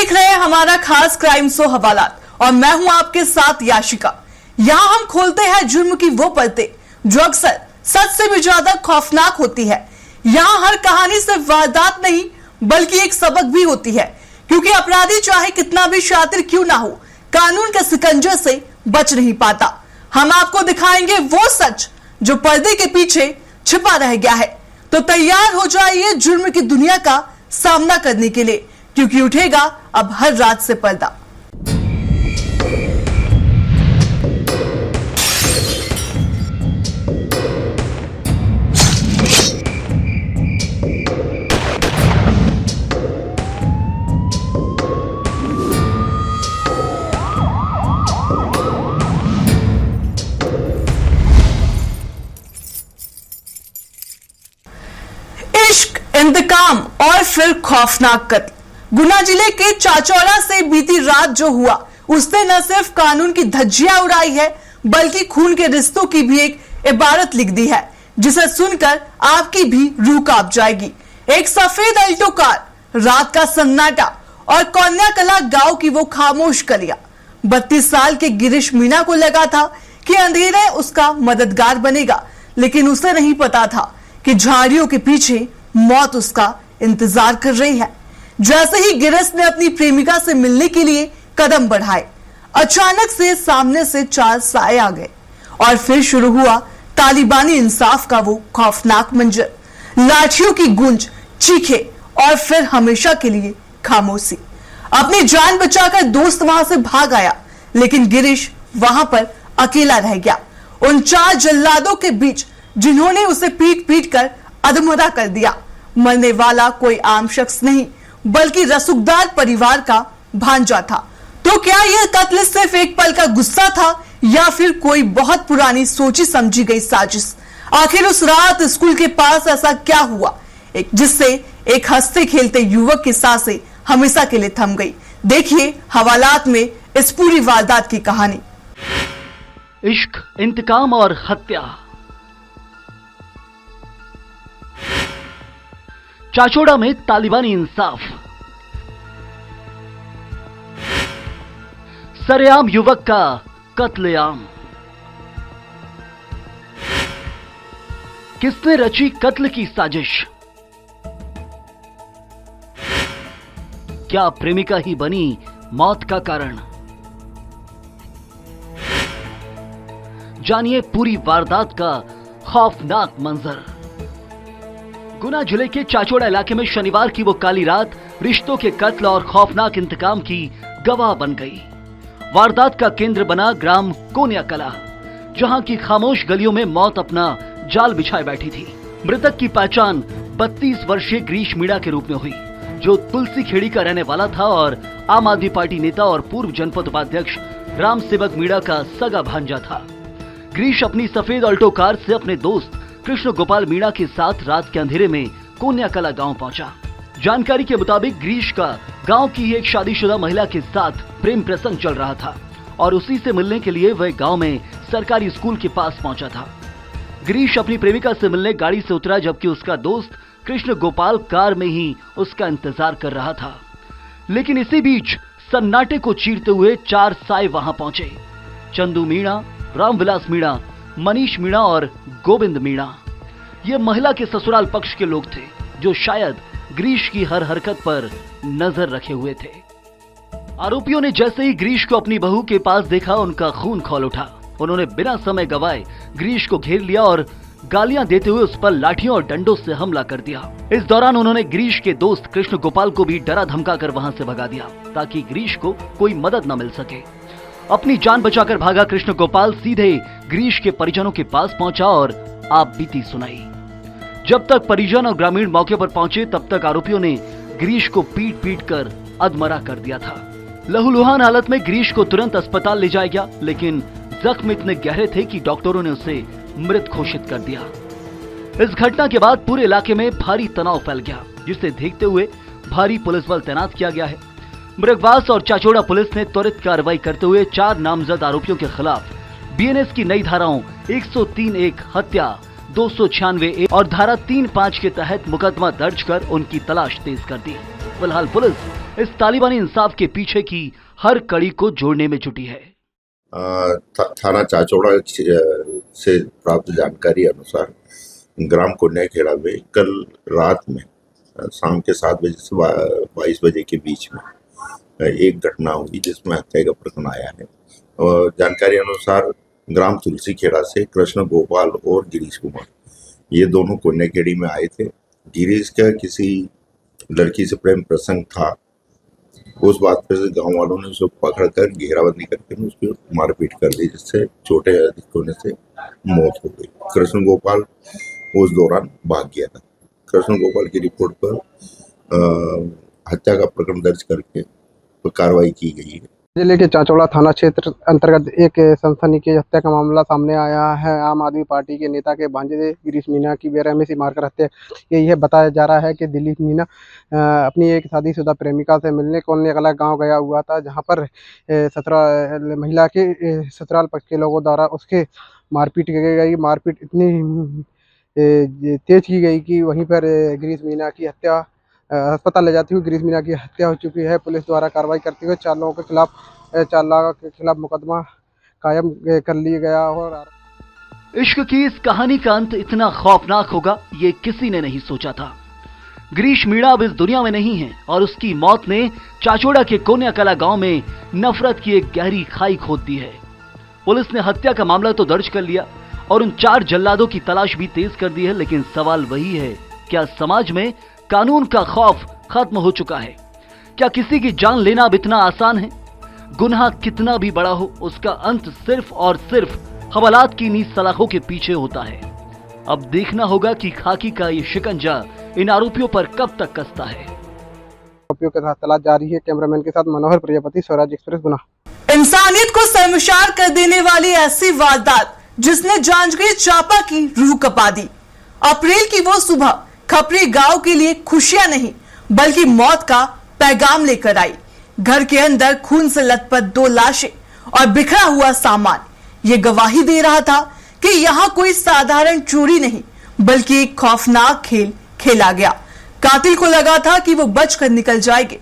देख रहे हैं हमारा खास क्राइम शो हवालात और मैं हूं आपके साथ याशिका। यहां हम खोलते हैं जुर्म की वो परतें जो अक्सर सच से भी ज्यादा खौफनाक होती है। यहां हर कहानी सिर्फ वारदात नहीं बल्कि एक सबक भी होती है, क्योंकि अपराधी चाहे कितना भी शातिर क्यों ना हो, कानून के सिकंजे से बच नहीं पाता। हम आपको दिखाएंगे वो सच जो पर्दे के पीछे छिपा रह गया है। तो तैयार हो जाइए जुर्म की दुनिया का सामना करने के लिए, क्योंकि उठेगा अब हर रात से पर्दा। इश्क, इंतकाम और फिर खौफनाक कत्ल। गुना जिले के चाचौड़ा से बीती रात जो हुआ, उसने न सिर्फ कानून की धज्जियां उड़ाई है बल्कि खून के रिश्तों की भी एक इबारत लिख दी है, जिसे सुनकर आपकी भी रूह कांप जाएगी। एक सफेद अल्टो कार, रात का सन्नाटा और कौन्याकला गांव की वो खामोश गलियां। 32 साल के गिरीश मीणा को लगा था कि अंधेरे उसका मददगार बनेगा, लेकिन उसे नहीं पता था कि झाड़ियों के पीछे मौत उसका इंतजार कर रही है। जैसे ही गिरीश ने अपनी प्रेमिका से मिलने के लिए कदम बढ़ाए, अचानक से सामने से 4 साए आ गए और फिर शुरू हुआ तालिबानी इंसाफ का वो खौफनाक मंजर। लाठियों की गूंज, चीखे और फिर हमेशा के लिए खामोशी। अपनी जान बचाकर दोस्त वहां से भाग आया, लेकिन गिरीश वहां पर अकेला रह गया उन 4 जल्लादों के बीच जिन्होंने उसे पीट पीट कर अधमरा कर दिया। मरने वाला कोई आम शख्स नहीं बल्कि रसूखदार परिवार का भांजा था। तो क्या यह कत्ल सिर्फ एक पल का गुस्सा था या फिर कोई बहुत पुरानी सोची समझी गई साजिश? आखिर उस रात स्कूल के पास ऐसा क्या हुआ जिससे एक हंसते खेलते युवक की सांसें हमेशा के लिए थम गई? देखिए हवालात में इस पूरी वारदात की कहानी। इश्क, इंतकाम और हत्या। चाचौड़ा में तालिबानी इंसाफ। सरेआम युवक का कत्लेआम। किसने रची कत्ल की साजिश? क्या प्रेमिका ही बनी मौत का कारण? जानिए पूरी वारदात का खौफनाक मंजर। गुना जिले के चाचौड़ा इलाके में शनिवार की वो काली रात रिश्तों के कत्ल और खौफनाक इंतकाम की गवाह बन गई। वारदात का केंद्र बना ग्राम कोन्याकला, जहां की खामोश गलियों में मौत अपना जाल बिछाए बैठी थी। मृतक की पहचान 32 वर्षीय गिरीश मीणा के रूप में हुई, जो तुलसी खेड़ी का रहने वाला था और आम आदमी पार्टी नेता और पूर्व जनपद उपाध्यक्ष राम सेवक मीणा का सगा भांजा था। गिरीश अपनी सफेद अल्टो कार से अपने दोस्त कृष्ण गोपाल मीणा के साथ रात के अंधेरे में कोन्याकला गांव पहुंचा। जानकारी के मुताबिक गिरीश का गांव की एक शादीशुदा महिला के साथ प्रेम प्रसंग चल रहा था और उसी से मिलने के लिए वह गांव में सरकारी स्कूल के पास पहुंचा था। गिरीश अपनी प्रेमिका से मिलने गाड़ी से उतरा, जबकि उसका दोस्त कृष्ण गोपाल कार में ही उसका इंतजार कर रहा था। लेकिन इसी बीच सन्नाटे को चीरते हुए 4 साए वहां पहुंचे। चंदू मीणा, रामविलास मीणा, मनीष मीणा और गोविंद मीणा। ये महिला के ससुराल पक्ष के लोग थे जो शायद गिरीश की हर हरकत पर नजर रखे हुए थे। आरोपियों ने जैसे ही गिरीश को अपनी बहू के पास देखा, उनका खून खौल उठा। उन्होंने बिना समय गवाए गिरीश को घेर लिया और गालियां देते हुए उस पर लाठियों और डंडों से हमला कर दिया। इस दौरान उन्होंने गिरीश के दोस्त कृष्ण गोपाल को भी डरा धमका कर वहां से भगा दिया, ताकि गिरीश को कोई मदद न मिल सके। अपनी जान बचाकर भागा कृष्ण गोपाल सीधे गिरीश के परिजनों के पास पहुंचा और आप बीती सुनाई। जब तक परिजन और ग्रामीण मौके पर पहुंचे, तब तक आरोपियों ने गिरीश को पीट पीट कर अधमरा कर दिया था। लहूलुहान हालत में गिरीश को तुरंत अस्पताल ले जाया गया, लेकिन जख्म इतने गहरे थे कि डॉक्टरों ने उसे मृत घोषित कर दिया। इस घटना के बाद पूरे इलाके में भारी तनाव फैल गया, जिसे देखते हुए भारी पुलिस बल तैनात किया गया है। मृगवास और चाचौड़ा पुलिस ने त्वरित कार्रवाई करते हुए 4 नामजद आरोपियों के खिलाफ बीएनएस की नई धाराओं 103(1) हत्या, 296(a) और धारा 35 के तहत मुकदमा दर्ज कर उनकी तलाश तेज कर दी। फिलहाल पुलिस इस तालिबानी इंसाफ के पीछे की हर कड़ी को जोड़ने में जुटी है। थाना चाचौड़ा से प्राप्त जानकारी अनुसार ग्राम कुन्याखेड़ा में कल रात में शाम के 7 बजे से 22 बजे के बीच में एक घटना हुई जिसमें हत्या का प्रकरण आया है। और जानकारी अनुसार ग्राम तुलसी खेड़ा से कृष्ण गोपाल और गिरीश कुमार ये दोनों कुन्याखेड़ी में आए थे। गिरीश का किसी लड़की से प्रेम प्रसंग था। उस बात पर से गांव वालों ने उसको पकड़कर घेराबंदी करके उसकी मारपीट कर दी, जिससे चोटें अधिक होने से मौत हो गई। कृष्ण गोपाल उस दौरान भाग गया था। कृष्ण गोपाल की रिपोर्ट पर हत्या का प्रकरण दर्ज करके तो कार्रवाई की गई है। जिले के चाचौड़ा थाना क्षेत्र अंतर्गत एक सनसनीखेज हत्या का मामला सामने आया है। आम आदमी पार्टी के नेता के भांजे गिरीश मीणा की बेरहमी से मारकर हत्या यह बताया जा रहा है कि दिलीप मीणा अपनी एक शादीशुदा प्रेमिका से मिलने कोन्याकला गांव गया हुआ था, जहां पर महिला के ससुराल पक्ष के लोगों द्वारा उसके मारपीट की गई। मारपीट इतनी तेज की गई कि वहीं पर गिरीश मीणा की हत्या अस्पताल ले जाती हुई गिरीश मीणा की हत्या हो चुकी है। पुलिस द्वारा कार्रवाई करते हुए 4 लोगों के खिलाफ मुकदमा कायम कर लिया गया। और इश्क की इस कहानी का अंत इतना खौफनाक होगा ये किसी ने नहीं सोचा था। गिरीश मीणा अब इस दुनिया में नहीं है और उसकी मौत ने चाचौड़ा के कोन्याकला गांव में नफरत की एक गहरी खाई खोद दी है। पुलिस ने हत्या का मामला तो दर्ज कर लिया और उन 4 जल्लादों की तलाश भी तेज कर दी है, लेकिन सवाल वही है, क्या समाज में कानून का खौफ खत्म हो चुका है? क्या किसी की जान लेना अब इतना आसान है? गुनाह कितना भी बड़ा हो, उसका अंत सिर्फ और सिर्फ हवालात की नीच सलाखों के पीछे होता है। अब देखना होगा कि खाकी का ये शिकंजा इन आरोपियों पर कब तक कसता है। आरोपियों के साथ तलाश जारी है। कैमरामैन के साथ मनोहर प्रजापति, स्वराज एक्सप्रेस, गुना। इंसानियत को शर्मसार कर देने वाली ऐसी वारदात जिसने जांजगीर चांपा की रूह कपा दी। अप्रैल की वो सुबह खपरी गांव के लिए खुशियां नहीं बल्कि मौत का पैगाम लेकर आई। घर के अंदर खून से लथपथ 2 लाशें और बिखरा हुआ सामान ये गवाही दे रहा था कि यहां कोई साधारण चोरी नहीं बल्कि एक खौफनाक खेल खेला गया। कातिल को लगा था कि वो बचकर निकल जाएंगे,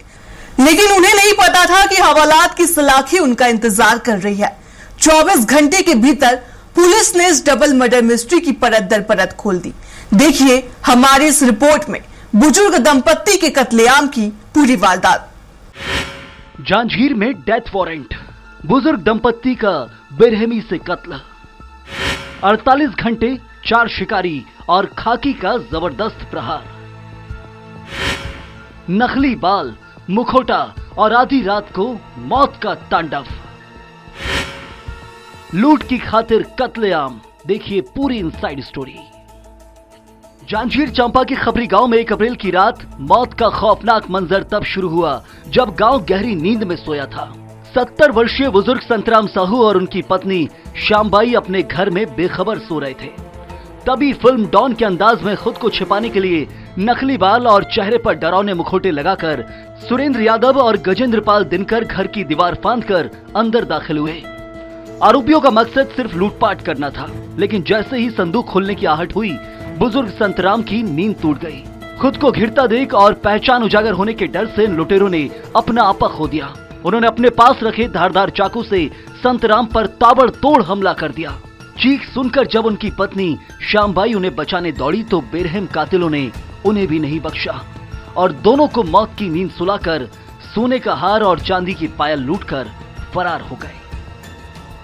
लेकिन उन्हें नहीं पता था कि हवालात की सलाखें उनका इंतजार कर रही है। 24 घंटे के भीतर पुलिस ने इस डबल मर्डर मिस्ट्री की परत दर परत खोल दी। देखिए हमारी इस रिपोर्ट में बुजुर्ग दंपत्ति के कत्लेआम की पूरी वारदात। जांजगीर में डेथ वारंट, बुजुर्ग दंपत्ति का बेरहमी से कत्ल। 48 घंटे, 4 शिकारी और खाकी का जबरदस्त प्रहार। नकली बाल, मुखौटा और आधी रात को मौत का तांडव। लूट की खातिर कत्लेआम, देखिए पूरी इनसाइड स्टोरी। जांजगीर चांपा के खपरी गांव में 1 अप्रैल की रात मौत का खौफनाक मंजर तब शुरू हुआ जब गांव गहरी नींद में सोया था। 70 वर्षीय बुजुर्ग संतराम साहू और उनकी पत्नी श्यामबाई अपने घर में बेखबर सो रहे थे। तभी फिल्म डॉन के अंदाज में खुद को छिपाने के लिए नकली बाल और चेहरे पर डरावने मुखौटे लगाकर सुरेंद्र यादव और गजेंद्र पाल दिनकर घर की दीवार फांदकर अंदर दाखिल हुए। आरोपियों का मकसद सिर्फ लूटपाट करना था, लेकिन जैसे ही संदूक खोलने की आहट हुई, बुजुर्ग संतराम की नींद टूट गई। खुद को घिरता देख और पहचान उजागर होने के डर से लुटेरों ने अपना आपा खो दिया। उन्होंने अपने पास रखे धारदार चाकू से संतराम पर ताबड़तोड़ हमला कर दिया। चीख सुनकर जब उनकी पत्नी श्यामबाई उन्हें बचाने दौड़ी तो बेरहम कातिलों ने उन्हें भी नहीं बख्शा और दोनों को मौत की नींद सुलाकर सोने का हार और चांदी की पायल लूटकर फरार हो गए।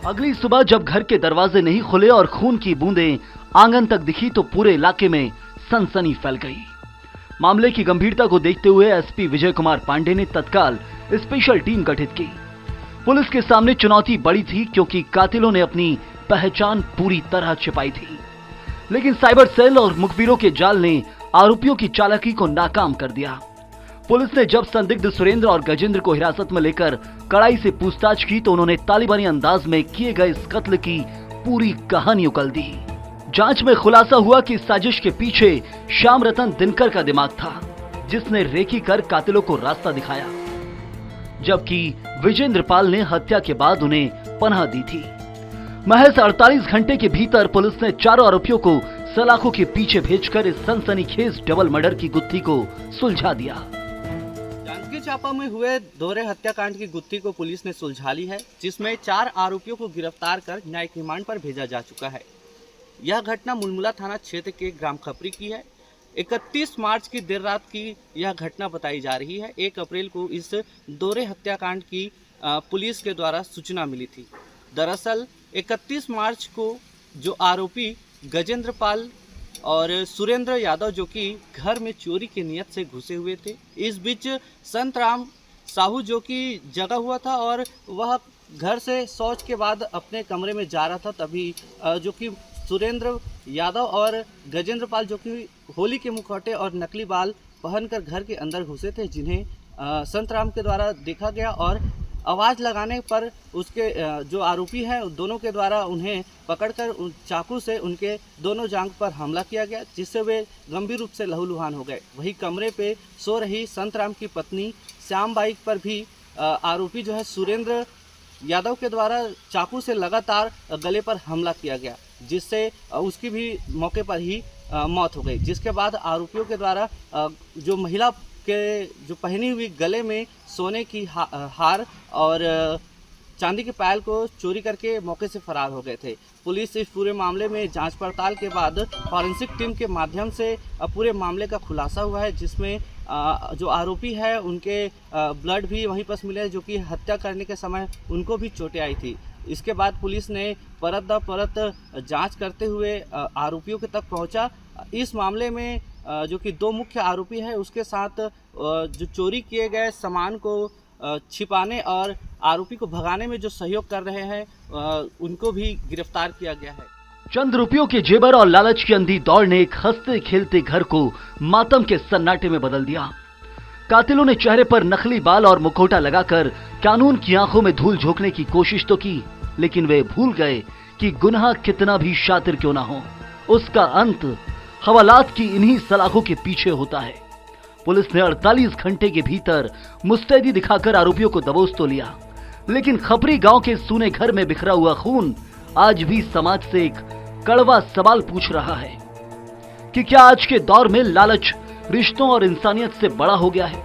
अगली सुबह जब घर के दरवाजे नहीं खुले और खून की बूंदें आंगन तक दिखी तो पूरे इलाके में सनसनी फैल गई। मामले की गंभीरता को देखते हुए एसपी विजय कुमार पांडे ने तत्काल स्पेशल टीम गठित की। पुलिस के सामने चुनौती बड़ी थी क्योंकि कातिलों ने अपनी पहचान पूरी तरह छिपाई थी, लेकिन साइबर सेल और मुखबिरों के जाल ने आरोपियों की चालाकी को नाकाम कर दिया। पुलिस ने जब संदिग्ध सुरेंद्र और गजेंद्र को हिरासत में लेकर कड़ाई से पूछताछ की तो उन्होंने तालिबानी अंदाज में किए गए इस कत्ल की पूरी कहानी उगल दी। जांच में खुलासा हुआ कि साजिश के पीछे श्याम रतन दिनकर का दिमाग था, जिसने रेकी कर कातिलों को रास्ता दिखाया, जबकि विजेंद्र पाल ने हत्या के बाद उन्हें पनाह दी थी। महज 48 घंटे के भीतर पुलिस ने चारों आरोपियों को सलाखों के पीछे भेजकर इस सनसनीखेज डबल मर्डर की गुत्थी को सुलझा दिया। जांजगीर जांजगीर चांपा में हुए दोहरे हत्याकांड की गुत्थी को पुलिस ने सुलझा ली है, जिसमें 4 आरोपियों को गिरफ्तार कर न्यायिक रिमांड पर भेजा जा चुका है। यह घटना मुलमुला थाना क्षेत्र के ग्राम खपरी की है। 31 मार्च की देर रात की यह घटना बताई जा रही है। 1 अप्रैल को इस दोहरे हत्याकांड की पुलिस के द्वारा सूचना मिली थी। दरअसल 31 मार्च को जो आरोपी गजेंद्र पाल और सुरेंद्र यादव जो कि घर में चोरी की नियत से घुसे हुए थे, इस बीच संतराम साहू जो कि जगा हुआ था और वह घर से शौच के बाद अपने कमरे में जा रहा था, तभी जो कि सुरेंद्र यादव और गजेंद्र पाल जो कि होली के मुखौटे और नकली बाल पहनकर घर के अंदर घुसे थे, जिन्हें संतराम के द्वारा देखा गया और आवाज़ लगाने पर उसके जो आरोपी हैं दोनों के द्वारा उन्हें पकड़कर चाकू से उनके दोनों जांघ पर हमला किया गया, जिससे वे गंभीर रूप से लहूलुहान हो गए। वहीं कमरे पे सो रही संतराम की पत्नी श्यामबाई पर भी आरोपी जो है सुरेंद्र यादव के द्वारा चाकू से लगातार गले पर हमला किया गया, जिससे उसकी भी मौके पर ही मौत हो गई। जिसके बाद आरोपियों के द्वारा जो महिला के जो पहनी हुई गले में सोने की हार और चांदी के पायल को चोरी करके मौके से फरार हो गए थे। पुलिस इस पूरे मामले में जांच पड़ताल के बाद फॉरेंसिक टीम के माध्यम से पूरे मामले का खुलासा हुआ है, जिसमें जो आरोपी है उनके ब्लड भी वहीं पर मिले, जो कि हत्या करने के समय उनको भी चोटें आई थी। इसके बाद पुलिस ने परत दर परत जांच करते हुए आरोपियों के तक पहुंचा। इस मामले में जो कि 2 मुख्य आरोपी है, उसके साथ जो चोरी किए गए सामान को छिपाने और आरोपी को भगाने में जो सहयोग कर रहे हैं उनको भी गिरफ्तार किया गया है। चंद रुपयों के जेबर और लालच की अंधी दौड़ ने एक हंसते खेलते घर को मातम के सन्नाटे में बदल दिया। कातिलों ने चेहरे पर नकली बाल और मुखौटा लगाकर कानून की आंखों में धूल झोंकने की कोशिश तो की, लेकिन वे भूल गए कि गुनाह कितना भी शातिर क्यों ना हो, उसका अंत हवालात की इन्हीं सलाखों के पीछे होता है। पुलिस ने 48 घंटे के भीतर मुस्तैदी दिखाकर आरोपियों को दबोच तो लिया, लेकिन खपरी गांव के सूने घर में बिखरा हुआ खून आज भी समाज से एक कड़वा सवाल पूछ रहा है कि क्या आज के दौर में लालच रिश्तों और इंसानियत से बड़ा हो गया है।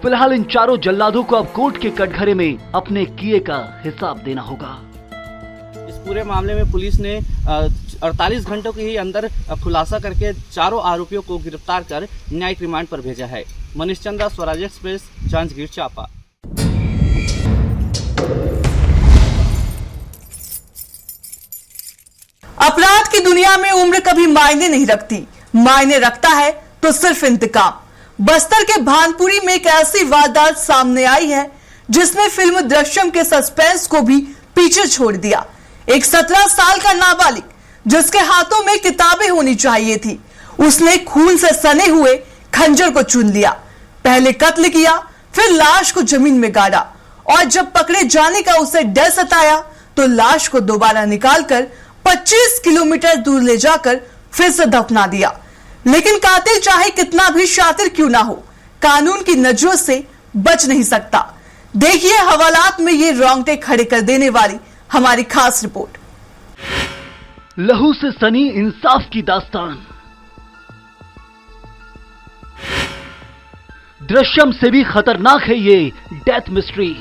फिलहाल इन चारों जल्लादों को अब कोर्ट के कटघरे में अपने किए का हिसाब देना होगा। इस पूरे मामले में पुलिस ने 48 घंटों के ही अंदर खुलासा करके चारों आरोपियों को गिरफ्तार कर न्यायिक रिमांड पर भेजा है। मनीष चंद्रा, स्वराज एक्सप्रेस, जांजगीर चांपा। अपराध की दुनिया में उम्र कभी मायने नहीं रखती, मायने रखता है तो सिर्फ इंतकाम। बस्तर के भानपुरी में एक ऐसी वारदात सामने आई है जिसने फिल्म दृश्यम के सस्पेंस को भी पीछे छोड़ दिया। एक 17 साल का नाबालिग जिसके हाथों में किताबें होनी चाहिए थी, उसने खून से सने हुए खंजर को चुन लिया। पहले कत्ल किया, फिर लाश को जमीन में गाड़ा और जब पकड़े जाने का उसे डर सताया तो लाश को दोबारा निकालकर 25 किलोमीटर दूर ले जाकर फिर से दफना दिया। लेकिन कातिल चाहे कितना भी शातिर क्यों ना हो, कानून की नजरों से बच नहीं सकता। देखिए हवालात में ये रोंगटे खड़े कर देने वाली हमारी खास रिपोर्ट। लहू से सनी इंसाफ की दास्तान। दृश्यम से भी खतरनाक है ये डेथ मिस्ट्री।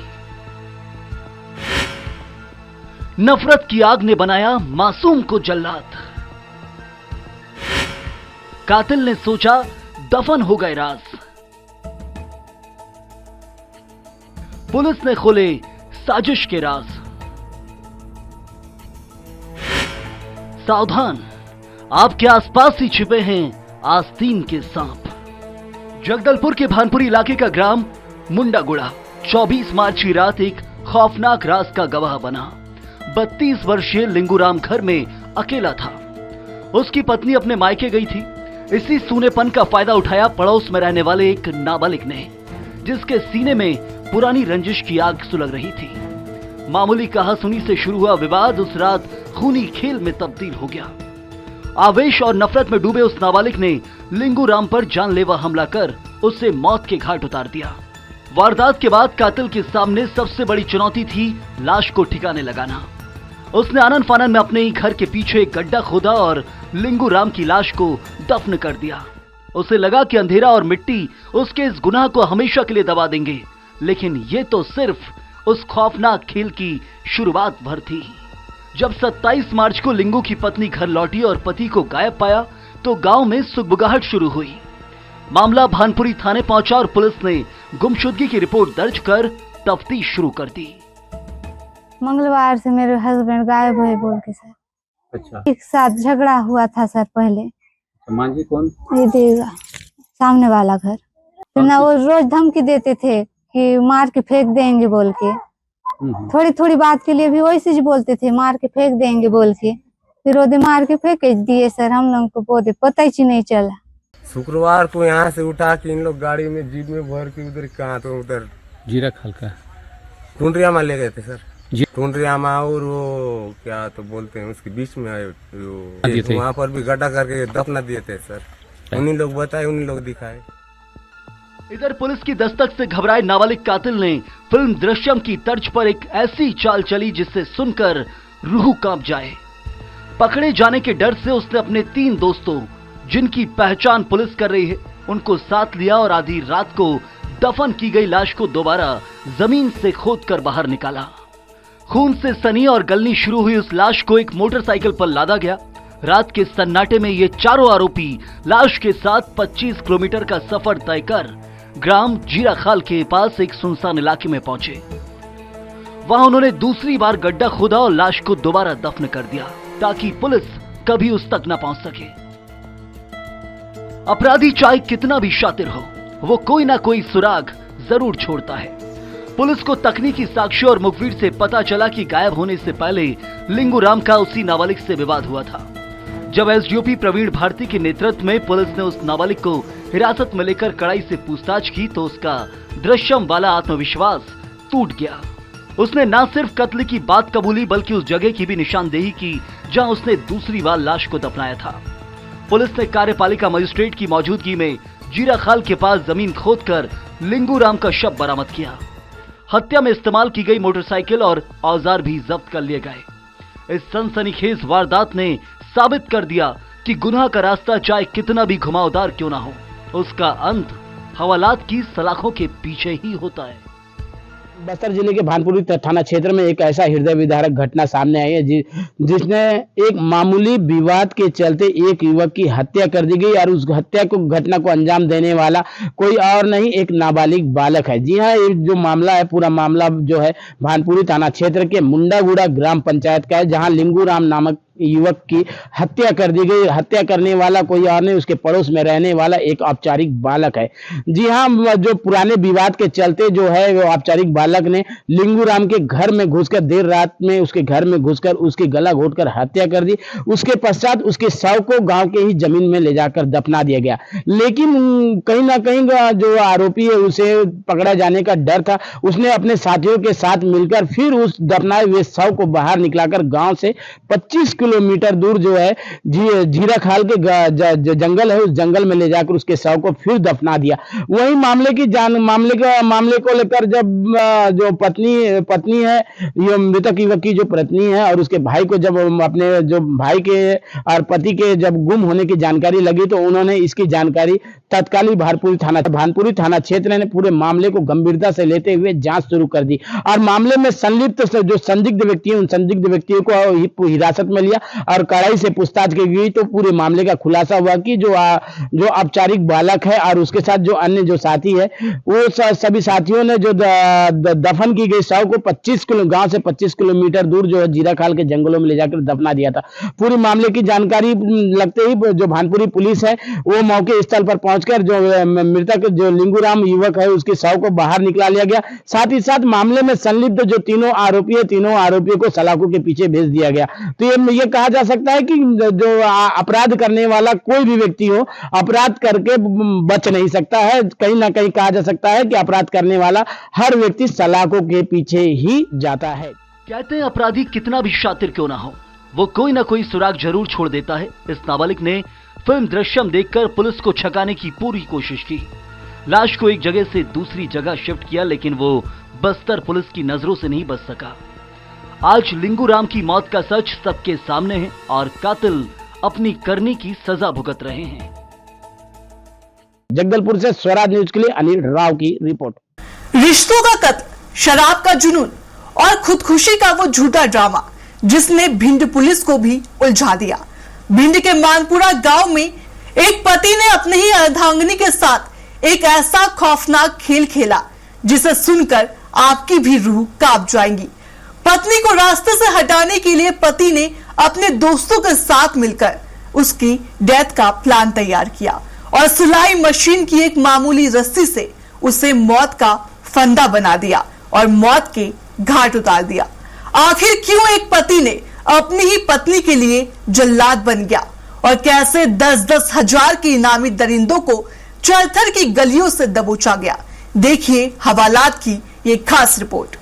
नफरत की आग ने बनाया मासूम को जल्लाद। कातिल ने सोचा दफन हो गए राज। पुलिस ने खोले साजिश के राज। सावधान, आपके आसपास ही छिपे हैं आस्तीन के सांप। जगदलपुर के भानपुरी इलाके का ग्राम मुंडागुड़ा 24 मार्च की रात एक खौफनाक राज का गवाह बना। 32 वर्षीय लिंगूराम घर में अकेला था। उसकी पत्नी अपने मायके गई थी। इसी सूनेपन का फायदा उठाया पड़ोस में रहने वाले एक नाबालिग ने, जिसके सीने में पुरानी रंजिश की आग सुलग रही थी। मामूली कहासुनी से शुरू हुआ विवाद उस रात खूनी खेल में तब्दील हो गया। आवेश और नफरत में डूबे उस नाबालिग ने लिंगूराम पर जानलेवा हमला कर उसे मौत के घाट उतार दिया। वारदात के बाद कातिल के सामने सबसे बड़ी चुनौती थी लाश को ठिकाने लगाना। उसने आनन फानन में अपने ही घर के पीछे एक गड्ढा खोदा और लिंगूराम की लाश को दफन कर दिया। उसे लगा कि अंधेरा और मिट्टी उसके इस गुनाह को हमेशा के लिए दबा देंगे, लेकिन ये तो सिर्फ उस खौफनाक खेल की शुरुआत भर थी। जब 27 मार्च को लिंगू की पत्नी घर लौटी और पति को गायब पाया तो गांव में सुगबुगाहट शुरू हुई। मामला भानपुरी थाने पहुंचा और पुलिस ने गुमशुदगी की रिपोर्ट दर्ज कर तफ्तीश शुरू कर दी। मंगलवार से मेरे हस्बैंड गायब हुए बोल के सर। अच्छा, एक साथ झगड़ा हुआ था सर पहले। मांझी कौन? ये देगा सामने वाला घर। तो ना वो रोज धमकी देते थे कि मार के फेंक देंगे बोल के। थोड़ी थोड़ी बात के लिए भी वही चीज बोलते थे, मार के फेंक देंगे बोल के। फिर वो मार के फेंक दिए सर, हम लोग को पौधे पता ही नहीं चला। शुक्रवार को यहाँ से उठा के इन लोग गाड़ी में जीप में भर के उधर कहाँ तो उधर जीरा खाल का टुंडरिया में ले गए थे सर। टुंडरिया में और वो क्या तो बोलते हैं उसके बीच में वहाँ पर भी गड्ढा करके दफना दिए थे सर। उन्हीं लोग बताए, उन्हीं लोग दिखाए। इधर पुलिस की दस्तक से घबराए नाबालिग कातिल ने फिल्म दृश्यम की तर्ज पर एक ऐसी चाल चली जिससे सुनकर रूह कांप जाए। पकड़े जाने के डर से उसने अपने 3 दोस्तों, जिनकी पहचान पुलिस कर रही है, उनको साथ लिया और आधी रात को दफन की गई लाश को दोबारा जमीन से खोदकर बाहर निकाला। खून से सनी और गलनी शुरू हुई उस लाश को एक मोटरसाइकिल पर लादा गया। रात के सन्नाटे में ये चारों आरोपी लाश के साथ 25 किलोमीटर का सफर तय कर ग्राम जीराखाल के पास एक सुनसान इलाके में पहुंचे। वहां उन्होंने दूसरी बार गड्ढा खोदा और लाश को दोबारा दफन कर दिया ताकि पुलिस कभी उस तक न पहुंच सके। अपराधी चाहे कितना भी शातिर हो, वो कोई ना कोई सुराग जरूर छोड़ता है। पुलिस को तकनीकी साक्ष्य और मुखबिर से पता चला कि गायब होने से पहले लिंगू राम का उसी नाबालिग से विवाद हुआ था। जब एसडीओपी प्रवीण भारती के नेतृत्व में पुलिस ने उस नाबालिग को हिरासत में लेकर कड़ाई से पूछताछ की तो उसका दृश्यम वाला आत्मविश्वास टूट गया। उसने न सिर्फ कत्ल की बात कबूली बल्कि उस जगह की भी निशानदेही की जहां उसने दूसरी बार लाश को दफनाया था। पुलिस ने कार्यपालिका मजिस्ट्रेट की मौजूदगी में जीराखाल के पास जमीन खोदकर लिंगू राम का शव बरामद किया। हत्या में इस्तेमाल की गई मोटरसाइकिल और औजार भी जब्त कर लिए गए। इस सनसनीखेज वारदात ने साबित कर दिया कि गुनाह का रास्ता चाहे कितना भी घुमावदार क्यों ना हो, उसका अंत हवालात की सलाखों के पीछे ही होता है। बस्तर जिले के भानपुरी थाना क्षेत्र में एक ऐसा हृदय विदारक घटना सामने आई है जिसने एक मामूली विवाद के चलते एक युवक की हत्या कर दी गई और उस हत्या को घटना को अंजाम देने वाला कोई और नहीं, एक नाबालिग बालक है। जी हाँ, ये जो मामला है, पूरा मामला जो है भानपुरी थाना क्षेत्र के मुंडागुड़ा ग्राम पंचायत का है, जहाँ लिंगू राम नामक युवक की हत्या कर दी गई। हत्या करने वाला कोई और नहीं, उसके पड़ोस में रहने वाला एक औपचारिक बालक है। जी हाँ, जो पुराने विवाद के चलते जो है वो औपचारिक बालक ने लिंगू राम के घर में घुसकर देर रात में उसके घर में घुसकर उसकी गला घोटकर हत्या कर दी। उसके पश्चात उसके शव को गांव के ही जमीन में ले जाकर दफना दिया गया। लेकिन कहीं ना कहीं जो आरोपी है उसे पकड़ा जाने का डर था। उसने अपने साथियों के साथ मिलकर फिर उस दफनाए हुए शव को बाहर निकलाकर गांव से 25 किलोमीटर दूर जो है जीराखाल के जंगल है, उस जंगल में ले जाकर उसके शव को फिर दफना दिया। वही मामले को लेकर जब जो पत्नी है, ये मृतक युवक की जो पत्नी है और उसके भाई को जब अपने जो भाई के और पति के जब गुम होने की जानकारी लगी तो उन्होंने इसकी जानकारी तत्कालीन भानपुरी थाना क्षेत्र ने पूरे मामले को गंभीरता से लेते हुए जांच शुरू कर दी और मामले में संलिप्त जो संदिग्ध व्यक्ति हैं उन संदिग्ध व्यक्तियों को हिरासत में लिया और कड़ाई से पूछताछ की गई। तो पूरे मामले का खुलासा हुआ कि जो औपचारिक बालक है और उसके साथ जो अन्य जो साथी है वो सभी साथियों ने जो दफन की गई शव को गांव से 25 किलोमीटर दूर जो है जीराखाल के जंगलों में ले जाकर दफना दिया था। पूरे मामले की जानकारी लगते ही जो भानपुरी पुलिस है वो मौके स्थल पर पहुंचकर जो मृतक जो लिंगू राम युवक है उसके शव को बाहर निकाला लिया गया। साथ ही साथ मामले में संलिप्त जो तीनों आरोपियों को सलाखों के पीछे भेज दिया गया। तो ये कहा जा सकता है कि जो अपराध करने वाला कोई भी व्यक्ति हो, अपराध करके बच नहीं सकता है। कहीं ना कहीं कहा जा सकता है कि अपराध करने वाला हर व्यक्ति सलाखों के पीछे ही जाता है। कहते हैं अपराधी कितना भी शातिर क्यों ना हो, वो कोई ना कोई सुराग जरूर छोड़ देता है। इस नाबालिग ने फिल्म दृश्यम देखकर पुलिस को छकाने की पूरी कोशिश की। लाश को एक जगह से दूसरी जगह शिफ्ट किया, लेकिन वो बस्तर पुलिस की नजरों से नहीं बच सका। आज लिंगू राम की मौत का सच सबके सामने है और कातिल अपनी करनी की सजा भुगत रहे हैं। जगदलपुर से स्वराज न्यूज के लिए अनिल राव की रिपोर्ट। रिश्तों का कत्ल, शराब का जुनून और खुदकुशी का वो झूठा ड्रामा जिसने भिंड पुलिस को भी उलझा दिया। भिंड के मानपुरा गांव में एक पति ने अपनी ही अर्धांगिनी के साथ एक ऐसा खौफनाक खेल खेला जिसे सुनकर आपकी भी रूह कांप जाएगी। पत्नी को रास्ते से हटाने के लिए पति ने अपने दोस्तों के साथ मिलकर उसकी डेथ का प्लान तैयार किया और सिलाई मशीन की एक मामूली रस्सी से उसे मौत का फंदा बना दिया और मौत के घाट उतार दिया। आखिर क्यों एक पति ने अपनी ही पत्नी के लिए जल्लाद बन गया और कैसे 10-10 हजार के इनामी दरिंदों को चरथर की गलियों से दबोचा गया। देखिए हवालात की ये खास रिपोर्ट।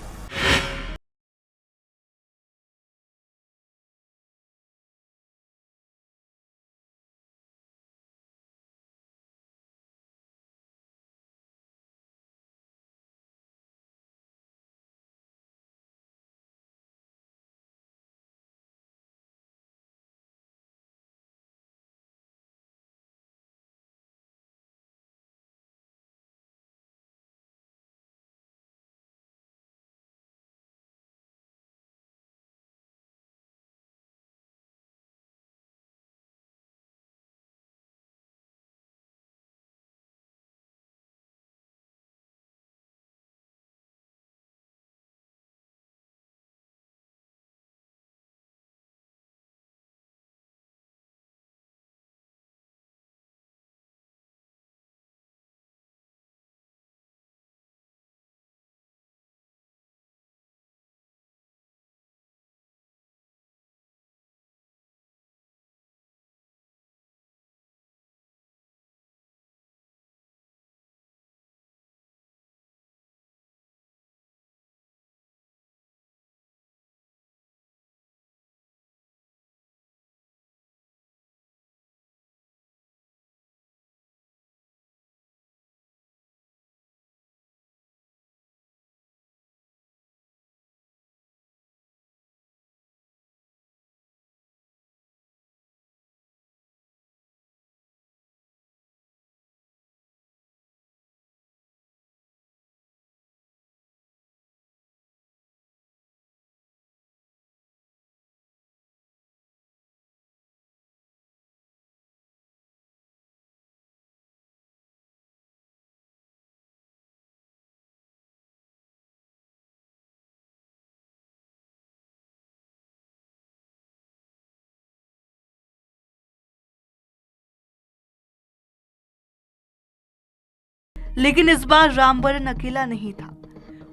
लेकिन इस बार रामबरन अकेला नहीं था।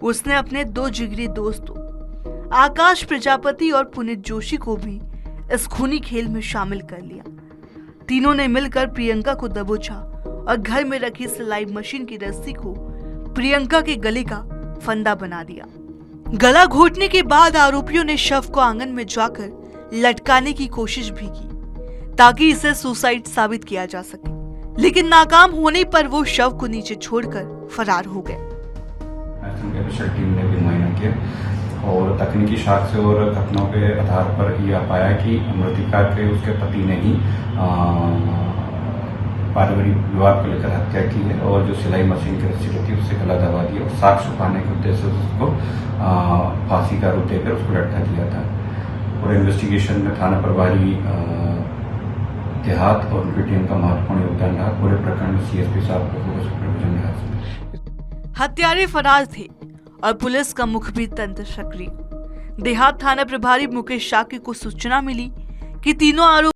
उसने अपने 2 जिगरी दोस्तों आकाश प्रजापति और पुनीत जोशी को भी इस खूनी खेल में शामिल कर लिया। तीनों ने मिलकर प्रियंका को दबोचा और घर में रखी सिलाई मशीन की रस्सी को प्रियंका के गले का फंदा बना दिया। गला घोटने के बाद आरोपियों ने शव को आंगन में जाकर लटकाने की कोशिश भी की ताकि इसे सुसाइड साबित किया जा सके, लेकिन नाकाम होने पर वो शव को नीचे छोड़कर फरार हो गए। टीम ने भी मुआयना किया और तकनीकी साक्ष्य और घटनाओं के आधार पर यह पाया कि मृतिका के उसके पति ने ही पारिवारिक विवाद को लेकर हत्या की है और जो सिलाई मशीन की रस्सी होती है उससे गला दबा दिया और साक्ष्य छुपाने के उद्देश्य से उसको फांसी का रूप देकर उसको लटका दिया था। और इन्वेस्टिगेशन में थाना प्रभारी देहात और उनकी टीम का महत्वपूर्ण योगदान रहा। पूरे प्रकरण में सीएसपी साहब को सुपरविजन रहा। हत्यारे फरार थे और पुलिस का मुखबिर तंत्र सक्रिय। देहात थाना प्रभारी मुकेश शाक्य को सूचना मिली कि तीनों आरोपी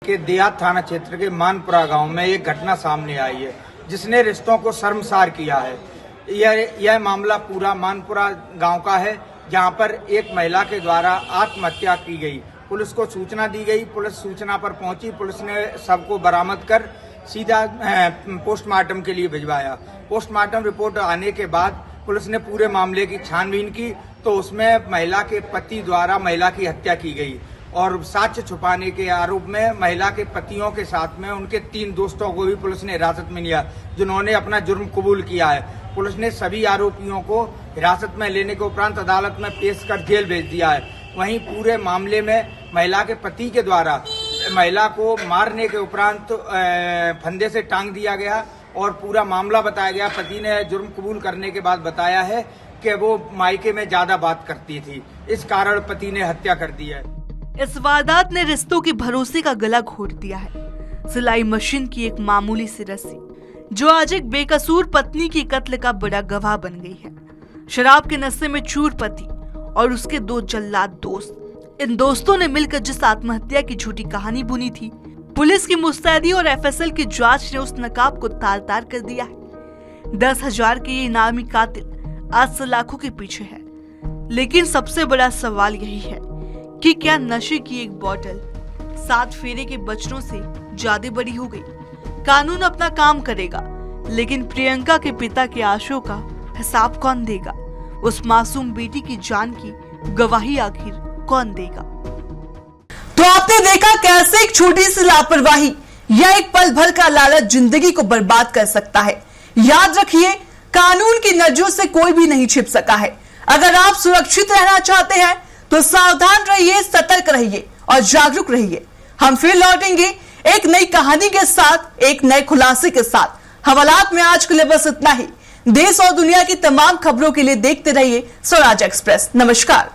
के देहात थाना क्षेत्र के मानपुरा गांव में एक घटना सामने आई है जिसने रिश्तों को शर्मसार किया है। यह मामला पूरा मानपुरा गांव का है, जहां पर एक महिला के द्वारा आत्महत्या की गई। पुलिस को सूचना दी गई, पुलिस सूचना पर पहुंची, पुलिस ने शव को बरामद कर सीधा पोस्टमार्टम के लिए भिजवाया। पोस्टमार्टम रिपोर्ट आने के बाद पुलिस ने पूरे मामले की छानबीन की तो उसमें महिला के पति द्वारा महिला की हत्या की गई। और साक्ष्य छुपाने के आरोप में महिला के पतियों के साथ में उनके 3 दोस्तों को भी पुलिस ने हिरासत में लिया, जिन्होंने अपना जुर्म कबूल किया है। पुलिस ने सभी आरोपियों को हिरासत में लेने के उपरांत अदालत में पेश कर जेल भेज दिया है। वहीं पूरे मामले में महिला के पति के द्वारा महिला को मारने के उपरांत फंदे से टांग दिया गया और पूरा मामला बताया गया। पति ने जुर्म कबूल करने के बाद बताया है कि वो मायके में ज्यादा बात करती थी, इस कारण पति ने हत्या कर दी है। इस वारदात ने रिश्तों के भरोसे का गला घोट दिया है। सिलाई मशीन की एक मामूली सी रस्सी जो आज एक बेकसूर पत्नी की कत्ल का बड़ा गवाह बन गई है। शराब के नशे में चूर पति और उसके 2 जल्लाद दोस्त, इन दोस्तों ने मिलकर जिस आत्महत्या की झूठी कहानी बुनी थी, पुलिस की मुस्तैदी और एफएसएल की जांच ने उस नकाब को तार तार कर दिया है। 10,000 के ये इनामी कातिल आज से लाखों के पीछे है। लेकिन सबसे बड़ा सवाल यही है कि क्या नशे की एक बोतल 7 फेरे के बचनों से ज्यादा बड़ी हो गई? कानून अपना काम करेगा, लेकिन प्रियंका के पिता के आशयों का हिसाब कौन देगा? उस मासूम बेटी की जान की गवाही आखिर कौन देगा? तो आपने देखा कैसे एक छोटी सी लापरवाही या एक पल भर का लालच जिंदगी को बर्बाद कर सकता है। याद रखिए, कानून की नजरों से कोई भी नहीं छिप सका है। अगर आप सुरक्षित रहना चाहते हैं तो सावधान रहिए, सतर्क रहिए और जागरूक रहिए। हम फिर लौटेंगे एक नई कहानी के साथ, एक नए खुलासे के साथ। हवालात में आज के लिए बस इतना ही। देश और दुनिया की तमाम खबरों के लिए देखते रहिए स्वराज एक्सप्रेस। नमस्कार।